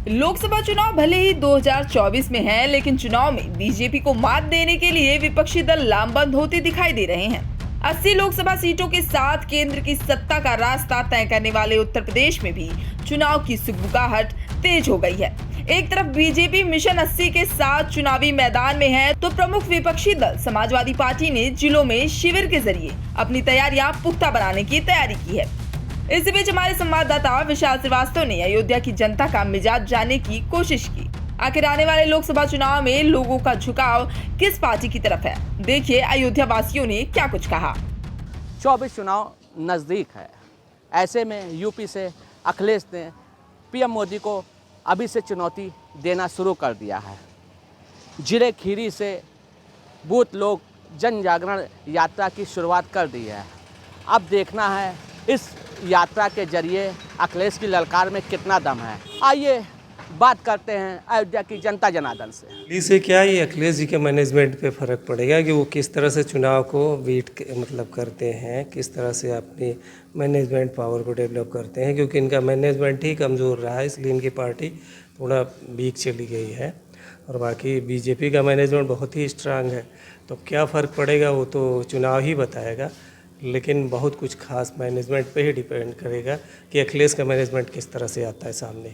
लोकसभा चुनाव भले ही 2024 में है, लेकिन चुनाव में बीजेपी को मात देने के लिए विपक्षी दल लामबंद होते दिखाई दे रहे हैं। 80 लोकसभा सीटों के साथ केंद्र की सत्ता का रास्ता तय करने वाले उत्तर प्रदेश में भी चुनाव की सुगबुगाहट तेज हो गई है। एक तरफ बीजेपी मिशन 80 के साथ चुनावी मैदान में है, तो प्रमुख विपक्षी दल समाजवादी पार्टी ने जिलों में शिविर के जरिए अपनी तैयारियां पुख्ता बनाने की तैयारी की है। इसी बीच हमारे संवाददाता विशाल श्रीवास्तव ने अयोध्या की जनता का मिजाज जानने की कोशिश की। आखिर आने वाले लोकसभा चुनाव में लोगों का झुकाव किस पार्टी की तरफ है, देखिए अयोध्या वासियों ने क्या कुछ कहा। 24 चुनाव नज़दीक है। ऐसे में यूपी से अखिलेश ने पीएम मोदी को अभी से चुनौती देना शुरू कर दिया है। जिले खीरी से बूथ लोग जन जागरण यात्रा की शुरुआत कर दी है। अब देखना है इस यात्रा के जरिए अखिलेश की ललकार में कितना दम है। आइए बात करते हैं अयोध्या की जनता जनार्दन से। इससे क्या ये अखिलेश जी के मैनेजमेंट पे फ़र्क पड़ेगा कि वो किस तरह से चुनाव को करते हैं, किस तरह से अपनी मैनेजमेंट पावर को डेवलप करते हैं, क्योंकि इनका मैनेजमेंट ही कमज़ोर रहा है, इसलिए इनकी पार्टी थोड़ा वीक चली गई है। और बाकी बीजेपी का मैनेजमेंट बहुत ही स्ट्रांग है, तो क्या फ़र्क पड़ेगा वो तो चुनाव ही बताएगा। लेकिन बहुत कुछ खास मैनेजमेंट पे ही डिपेंड करेगा कि अखिलेश का मैनेजमेंट किस तरह से आता है सामने।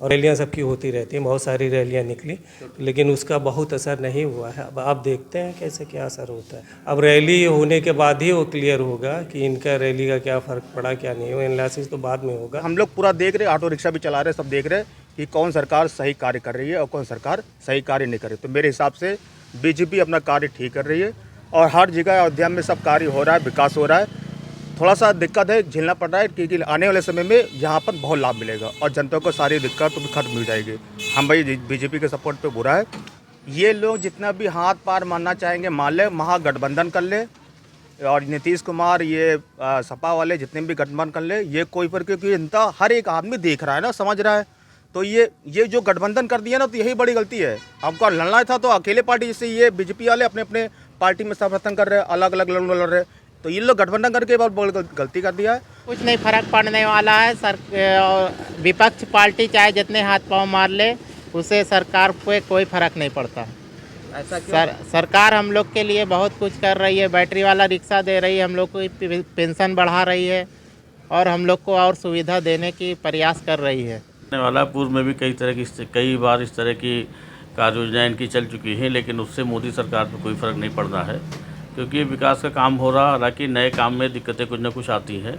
और रैलियाँ सबकी होती रहती हैं, बहुत सारी रैलियाँ निकली, लेकिन उसका बहुत असर नहीं हुआ है। अब आप देखते हैं कैसे क्या असर होता है। अब रैली होने के बाद ही वो क्लियर होगा कि इनका रैली का क्या फ़र्क पड़ा क्या नहीं हुआ। एनालिसिस तो बाद में होगा। हम लोग पूरा देख रहे, ऑटो रिक्शा भी चला रहे, सब देख रहे कि कौन सरकार सही कार्य कर रही है और कौन सरकार सही कार्य नहीं कर रही। तो मेरे हिसाब से बीजेपी अपना कार्य ठीक कर रही है और हर जगह अयोध्या में सब कार्य हो रहा है, विकास हो रहा है। थोड़ा सा दिक्कत है, झेलना पड़ रहा है, क्योंकि आने वाले समय में यहाँ पर बहुत लाभ मिलेगा और जनता को सारी दिक्कत भी खत्म हो जाएगी। हम भाई बीजेपी के सपोर्ट पे बुरा है। ये लोग जितना भी हाथ पार मारना चाहेंगे मान ले, महागठबंधन कर ले, और नीतीश कुमार ये सपा वाले जितने भी गठबंधन कर ले, ये कोई पर, क्योंकि इनका हर एक आदमी देख रहा है ना, समझ रहा है। तो ये जो गठबंधन कर दिया ना, तो यही बड़ी गलती है। आपको लड़ना था तो अकेले पार्टी, जैसे ये बीजेपी वाले अपने अपने पार्टी में समर्थन कर रहे हैं, अलग अलग लड़ रहे, तो ये लोग गठबंधन करके बहुत गलती कर दिया है। कुछ नहीं फर्क पड़ने वाला है। विपक्ष पार्टी चाहे जितने हाथ पांव मार ले, उसे सरकार पे कोई फर्क नहीं पड़ता। ऐसा क्यों? सरकार हम लोग के लिए बहुत कुछ कर रही है। बैटरी वाला रिक्शा दे रही है, हम लोग को पेंशन बढ़ा रही है और हम लोग को और सुविधा देने की प्रयास कर रही है। वाला पूर्व में भी कई बार इस तरह की कार्य योजनाएं इनकी चल चुकी हैं, लेकिन उससे मोदी सरकार पर कोई फ़र्क नहीं पड़ रहा है, क्योंकि ये विकास का काम हो रहा। हालांकि नए काम में दिक्कतें कुछ न कुछ आती हैं,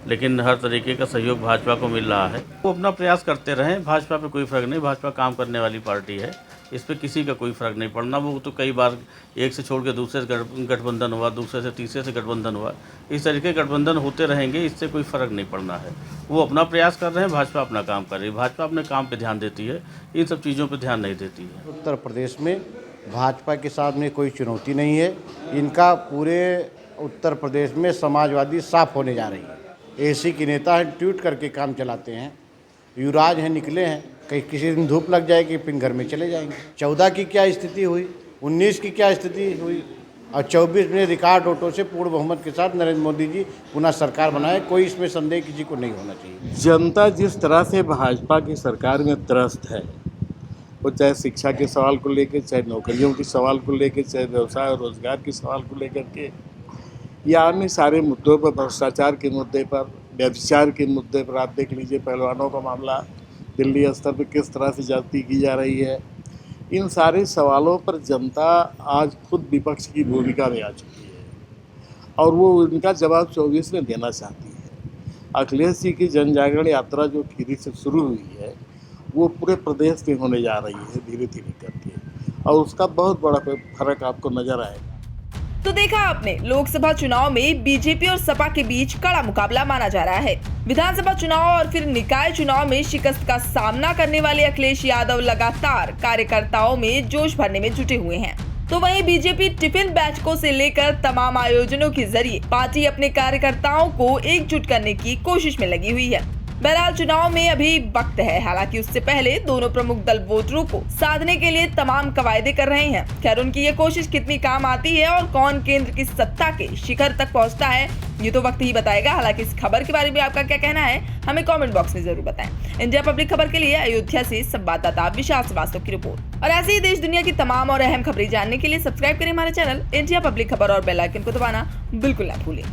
लेकिन हर तरीके का सहयोग भाजपा को मिल रहा है। वो अपना प्रयास करते रहें, भाजपा पे कोई फ़र्क नहीं। भाजपा काम करने वाली पार्टी है, इस पर किसी का कोई फ़र्क नहीं पड़ना। वो तो कई बार एक से छोड़ के दूसरे से गठबंधन हुआ, दूसरे से तीसरे से गठबंधन हुआ, इस तरीके गठबंधन होते रहेंगे, इससे कोई फ़र्क नहीं पड़ना है। वो अपना प्रयास कर रहे हैं, भाजपा अपना काम कर रही है। भाजपा अपने काम पर ध्यान देती है, इन सब चीज़ों पर ध्यान नहीं देती है। उत्तर प्रदेश में भाजपा के सामने कोई चुनौती नहीं है। इनका पूरे उत्तर प्रदेश में समाजवादी साफ होने जा रही है। एसी के नेता हैं, ट्वीट करके काम चलाते हैं। युवराज हैं, निकले हैं, कहीं किसी दिन धूप लग जाएगी फिर घर में चले जाएंगे। 14 की क्या स्थिति हुई, 19 की क्या स्थिति हुई, और 24 में रिकॉर्ड वोटों से पूर्ण बहुमत के साथ नरेंद्र मोदी जी पुनः सरकार बनाए। कोई इसमें संदेह किसी को नहीं होना चाहिए। जनता जिस तरह से भाजपा की सरकार में त्रस्त है, वो चाहे शिक्षा के सवाल को लेकर, चाहे नौकरियों के सवाल को लेकर, चाहे व्यवसाय और रोजगार के सवाल को लेकर के, या अन्य सारे मुद्दों पर, भ्रष्टाचार के मुद्दे पर, व्यभिचार के मुद्दे पर, आप देख लीजिए पहलवानों का मामला दिल्ली स्तर पर किस तरह से जाती की जा रही है। इन सारे सवालों पर जनता आज खुद विपक्ष की भूमिका में आ चुकी है और वो उनका जवाब 24 में देना चाहती है। अखिलेश जी की जन जागरण यात्रा जो खीरी से शुरू हुई है, वो पूरे प्रदेश में होने जा रही है धीरे धीरे करके, और उसका बहुत बड़ा फर्क आपको नजर आएगा। तो देखा आपने, लोकसभा चुनाव में बीजेपी और सपा के बीच कड़ा मुकाबला माना जा रहा है। विधानसभा चुनाव और फिर निकाय चुनाव में शिकस्त का सामना करने वाले अखिलेश यादव लगातार कार्यकर्ताओं में जोश भरने में जुटे हुए हैं। तो वहीं बीजेपी टिफिन बैठकों से लेकर तमाम आयोजनों के जरिए पार्टी अपने कार्यकर्ताओं को एकजुट करने की कोशिश में लगी हुई है। बहरहाल चुनाव में अभी वक्त है, हालांकि उससे पहले दोनों प्रमुख दल वोटरों को साधने के लिए तमाम कवायदे कर रहे हैं। खैर, उनकी ये कोशिश कितनी काम आती है और कौन केंद्र की सत्ता के शिखर तक पहुंचता है, ये तो वक्त ही बताएगा। हालांकि इस खबर के बारे में आपका क्या कहना है, हमें कमेंट बॉक्स में जरूर बताएं। इंडिया पब्लिक खबर के लिए अयोध्या से संवाददाता विशाल श्रीवास्तव की रिपोर्ट। और ऐसे ही देश दुनिया की तमाम और अहम खबरें जानने के लिए सब्सक्राइब करें हमारे चैनल इंडिया पब्लिक खबर और बेल आइकन को दबाना बिल्कुल ना भूलें।